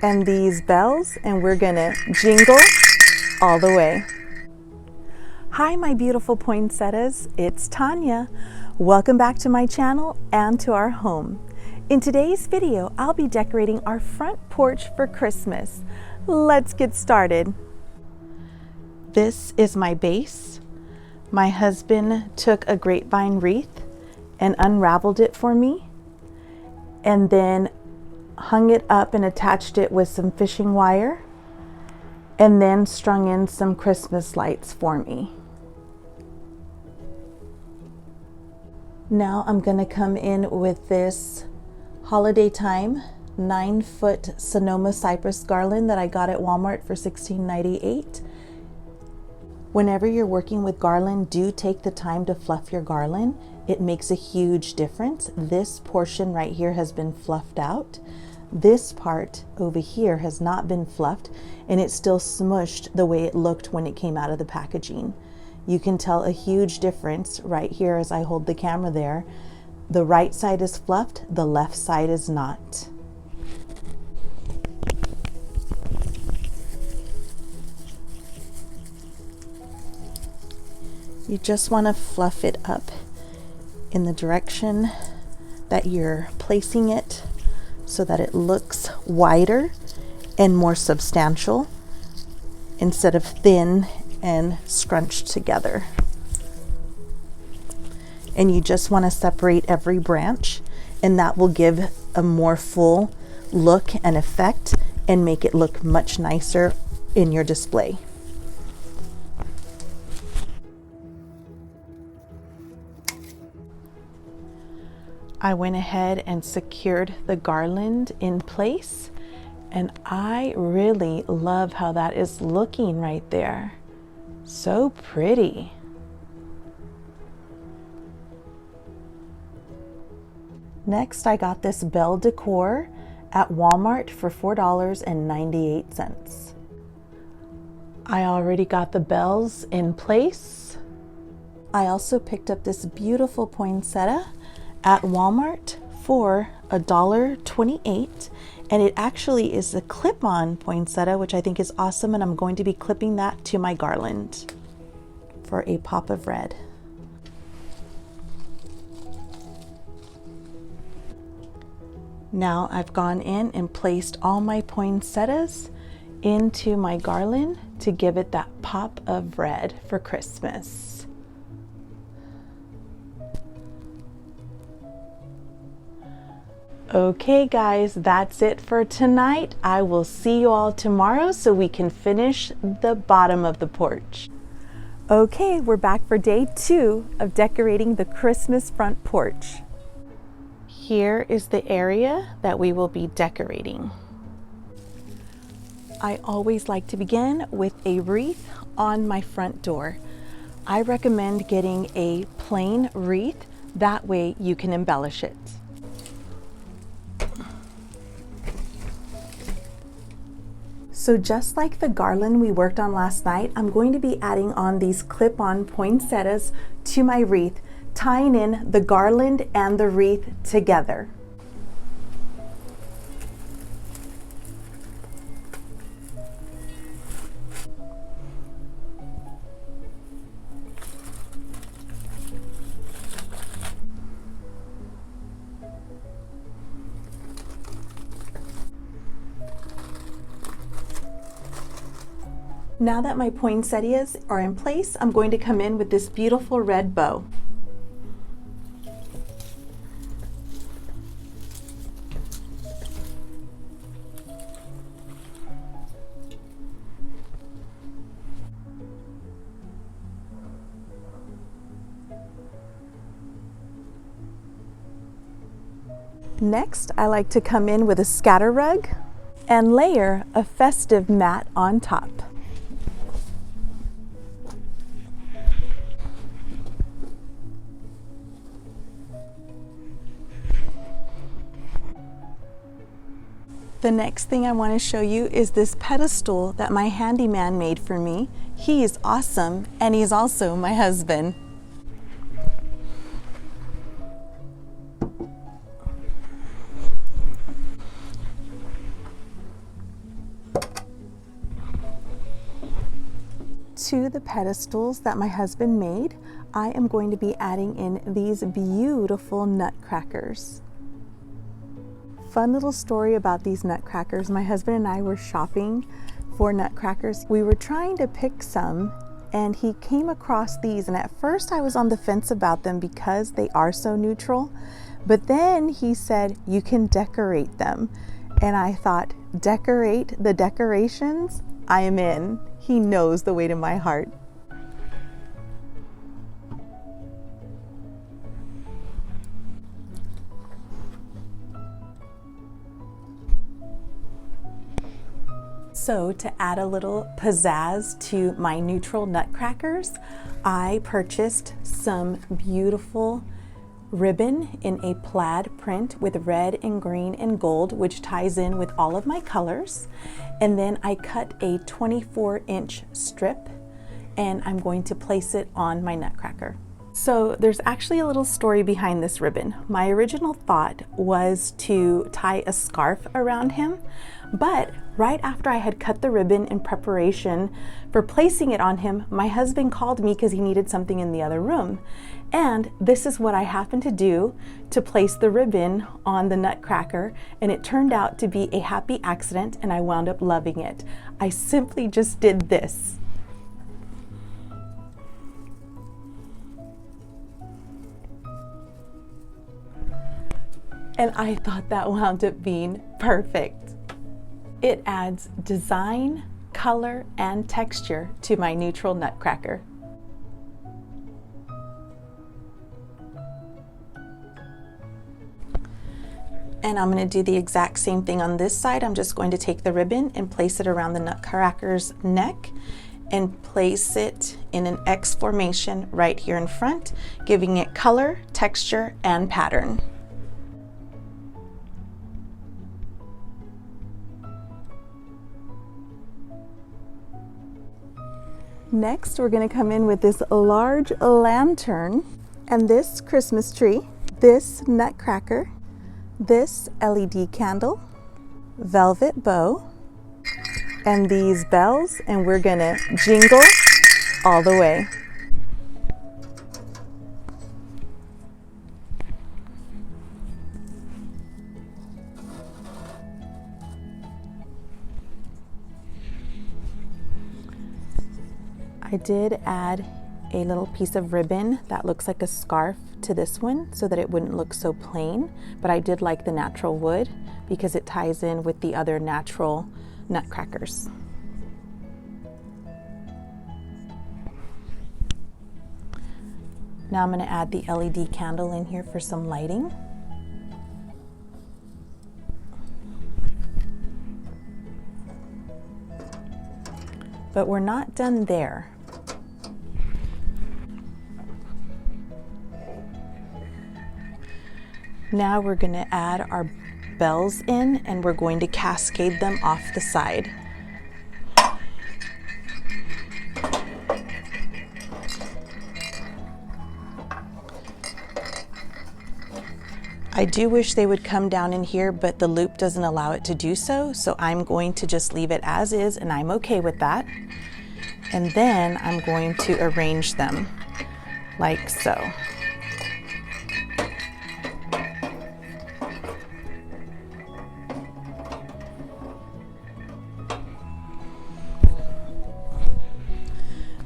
and these bells, and we're gonna jingle all the way. Hi, my beautiful poinsettias, it's Tanya. Welcome back to my channel and to our home. In today's video, I'll be decorating our front porch for Christmas. Let's get started. This is my base. My husband took a grapevine wreath and unraveled it for me, and then hung it up and attached it with some fishing wire, and then strung in some Christmas lights for me. Now I'm going to come in with this holiday time 9-foot Sonoma cypress garland that I got at Walmart for $16.98. Whenever you're working with garland, do take the time to fluff your garland. It makes a huge difference. This portion right here has been fluffed out. This part over here has not been fluffed, and it's still smushed the way it looked when it came out of the packaging. You can tell a huge difference right here as I hold the camera there. The right side is fluffed, the left side is not. You just want to fluff it up in the direction that you're placing it so that it looks wider and more substantial instead of thin and scrunched together. And you just want to separate every branch, and that will give a more full look and effect and make it look much nicer in your display. I went ahead and secured the garland in place, and I really love how that is looking right there. So pretty. Next, I got this bell decor at Walmart for $4.98. I already got the bells in place. I also picked up this beautiful poinsettia at Walmart for $1.28, and it actually is a clip-on poinsettia, which I think is awesome, and I'm going to be clipping that to my garland for a pop of red. Now I've gone in and placed all my poinsettias into my garland to give it that pop of red for Christmas. Okay guys, that's it for tonight. I will see you all tomorrow so we can finish the bottom of the porch. Okay, we're back for day 2 of decorating the Christmas front porch. Here is the area that we will be decorating. I always like to begin with a wreath on my front door. I recommend getting a plain wreath, that way you can embellish it. So just like the garland we worked on last night, I'm going to be adding on these clip-on poinsettias to my wreath, tying in the garland and the wreath together. Now that my poinsettias are in place, I'm going to come in with this beautiful red bow. Next, I like to come in with a scatter rug and layer a festive mat on top. The next thing I want to show you is this pedestal that my handyman made for me. He is awesome, and he's also my husband. to the pedestals that my husband made, I am going to be adding in these beautiful nutcrackers. Fun little story about these nutcrackers. My husband and I were shopping for nutcrackers. We were trying to pick some and he came across these, and at first I was on the fence about them because they are so neutral, but then he said you can decorate them, and I thought, decorate the decorations? I am in. He knows the way to my heart. So to add a little pizzazz to my neutral nutcrackers, I purchased some beautiful ribbon in a plaid print with red and green and gold, which ties in with all of my colors. And then I cut a 24-inch strip and I'm going to place it on my nutcracker. So there's actually a little story behind this ribbon. My original thought was to tie a scarf around him, but right after I had cut the ribbon in preparation for placing it on him, my husband called me because he needed something in the other room. And this is what I happened to do to place the ribbon on the nutcracker, and it turned out to be a happy accident and I wound up loving it. I simply just did this. And I thought that wound up being perfect. It adds design, color, and texture to my neutral nutcracker. And I'm going to do the exact same thing on this side. I'm just going to take the ribbon and place it around the nutcracker's neck and place it in an X formation right here in front, giving it color, texture, and pattern. Next, we're going to come in with this large lantern and this Christmas tree, this nutcracker, this LED candle, velvet bow, and these bells, and we're going to jingle all the way. I did add a little piece of ribbon that looks like a scarf to this one so that it wouldn't look so plain, but I did like the natural wood because it ties in with the other natural nutcrackers. Now I'm going to add the LED candle in here for some lighting. But we're not done there. Now we're going to add our bells in and we're going to cascade them off the side. I do wish they would come down in here, but the loop doesn't allow it to do so, so I'm going to just leave it as is, and I'm okay with that. And then I'm going to arrange them like so.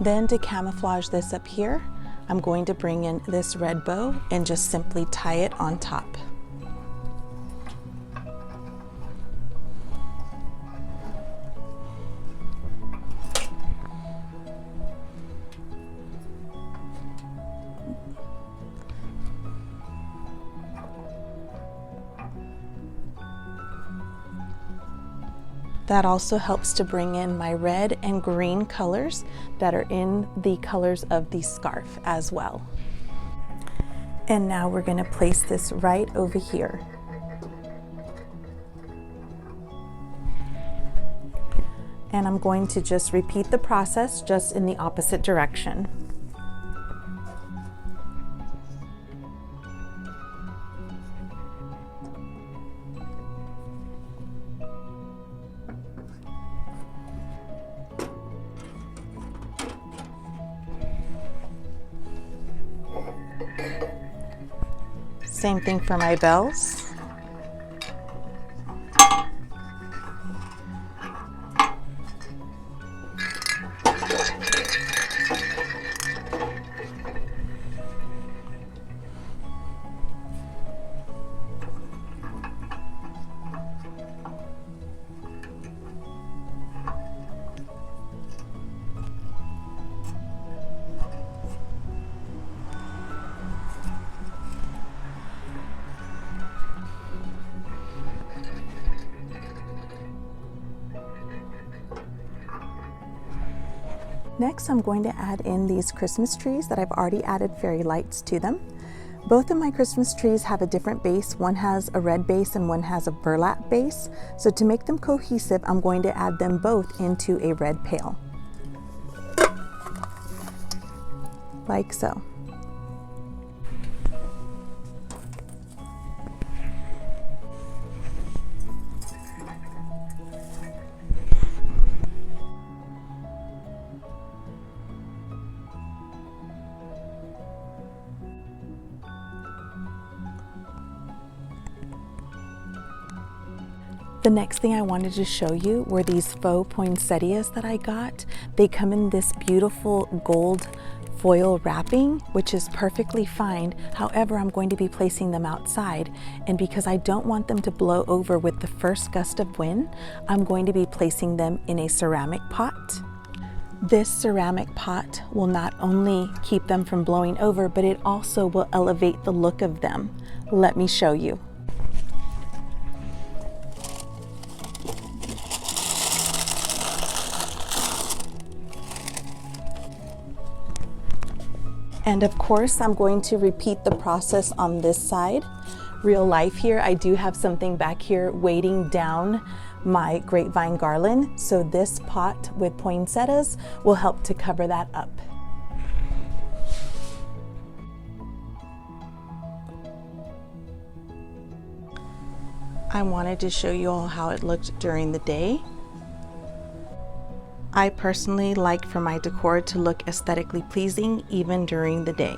Then to camouflage this up here, I'm going to bring in this red bow and just simply tie it on top. That also helps to bring in my red and green colors that are in the colors of the scarf as well. And now we're going to place this right over here. And I'm going to just repeat the process just in the opposite direction. Same thing for my bells. Next, I'm going to add in these Christmas trees that I've already added fairy lights to them. Both of my Christmas trees have a different base. One has a red base and one has a burlap base. So to make them cohesive, I'm going to add them both into a red pail. Like so. The next thing I wanted to show you were these faux poinsettias that I got. They come in this beautiful gold foil wrapping, which is perfectly fine. However, I'm going to be placing them outside, and because I don't want them to blow over with the first gust of wind, I'm going to be placing them in a ceramic pot. This ceramic pot will not only keep them from blowing over, but it also will elevate the look of them. Let me show you. And of course, I'm going to repeat the process on this side. Real life here, I do have something back here weighting down my grapevine garland. So this pot with poinsettas will help to cover that up. I wanted to show you all how it looked during the day. I personally like for my decor to look aesthetically pleasing even during the day.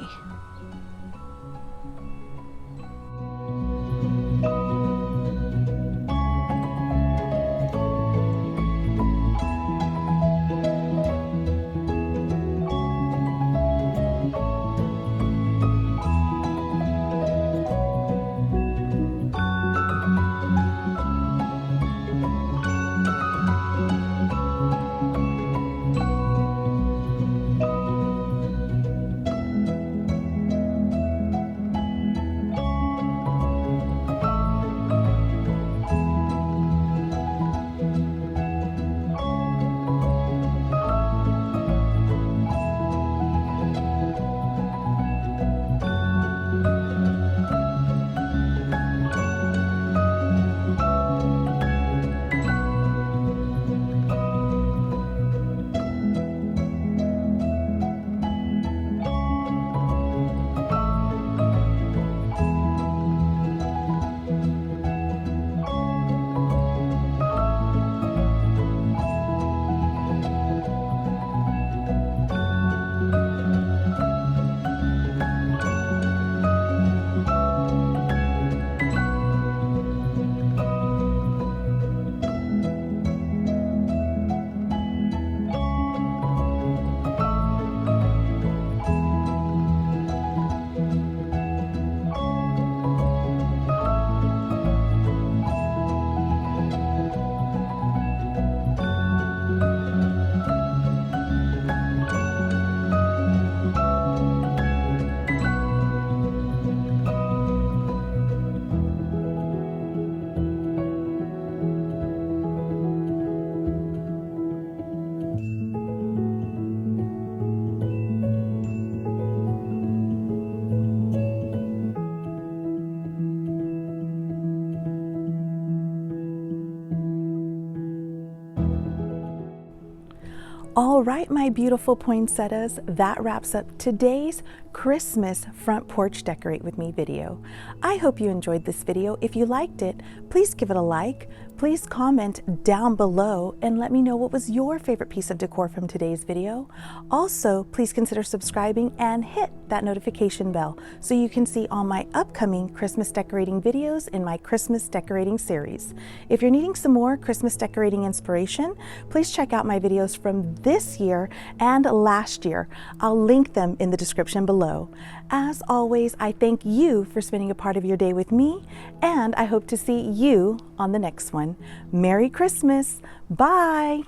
All right, my beautiful poinsettas, that wraps up today's Christmas front porch decorate with me video. I hope you enjoyed this video. If you liked it, please give it a like. Please comment down below and let me know what was your favorite piece of decor from today's video. Also, please consider subscribing and hit that notification bell so you can see all my upcoming Christmas decorating videos in my Christmas decorating series. If you're needing some more Christmas decorating inspiration, please check out my videos from this year and last year. I'll link them in the description below. As always, I thank you for spending a part of your day with me, and I hope to see you on the next one. Merry Christmas. Bye.